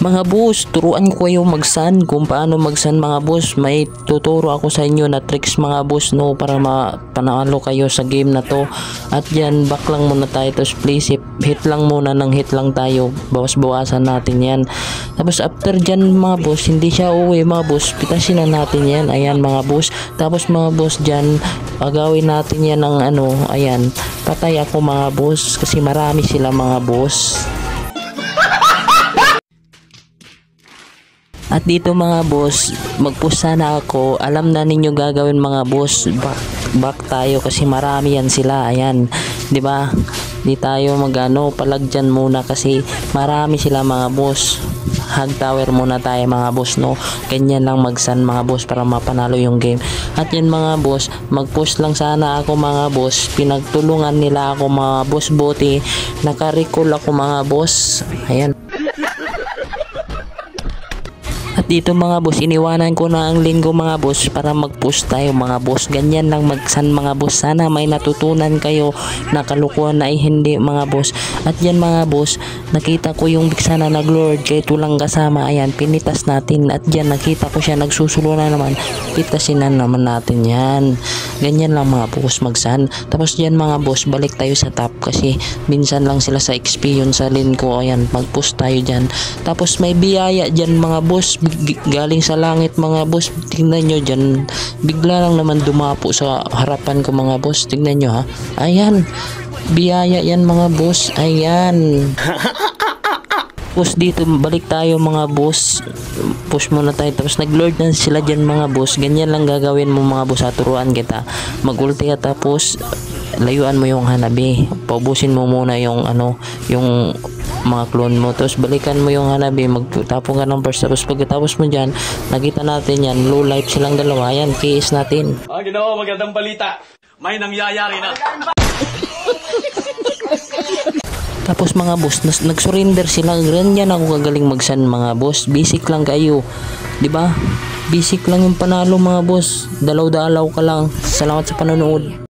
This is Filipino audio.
Mga boss, turuan ko kayo magsan kung paano magsan mga boss. May tuturo ako sa inyo na tricks mga boss no para mapanalo kayo sa game na to. At yan, back lang muna tayo, tapos please hit lang muna ng hit lang tayo. Bawas-bawasan natin yan. Tapos after dyan mga boss, hindi siya uwi mga boss, pitasin na natin yan. Ayan mga boss. Tapos mga boss dyan, agawin natin yan ng ano, ayan. Patay ako mga boss kasi marami sila mga boss. At dito mga boss, magpush sana ako. Alam na ninyo gagawin mga boss. Back tayo kasi marami yan sila. Ayan, 'di ba? Di tayo magano, palagyan muna kasi marami sila mga boss. Hug tower muna tayo mga boss no. Ganyan lang magsan mga boss para mapanalo yung game. At yan mga boss, magpush lang sana ako mga boss. Pinagtulungan nila ako mga boss, buti naka-recall ako mga boss. Ayan. At dito mga boss, iniwanan ko na ang linggo mga boss para mag-push tayo mga boss. Ganyan lang magsan mga boss. Sana may natutunan kayo na kalukuhan na hindi mga boss. At yan mga boss, nakita ko yung bigsa na nag-lord kahit walang kasama. Ayan, pinitas natin. At yan, nakita ko siya nagsusulo na naman. Pitasin na naman natin yan. Ganyan lang mga boss magsan. Tapos yan mga boss, balik tayo sa top kasi minsan lang sila sa XP yun sa lane ko. Ayan, mag-push tayo dyan. Tapos may biyaya dyan mga boss, galing sa langit mga boss. Tingnan nyo dyan, bigla lang naman dumapo sa harapan ko mga boss. Tingnan nyo ha, ayan, biyaya yan mga boss. Ayan. Tapos dito balik tayo mga boss, push muna tayo. Tapos nag-lord na sila dyan mga boss. Ganyan lang gagawin mo mga boss. Turuan kita mag-ulti ka, tapos layuan mo yung hanabi. Paubusin mo muna yung ano, yung mga clone mo, tapos balikan mo yung hanabi, magtapong ka ng burst. Tapos pagkatapos mo dyan, nakita natin yan, low life silang dalawa. Yan, KS natin. Ginawa, magandang balita, may nangyayari na. Tapos mga boss, nag-surrender sila. Ganyan ako kagaling magsan mga boss. Basic lang kayo, di ba? Basic lang yung panalo mga boss. Dalaw-dalaw ka lang. Salamat sa panonood.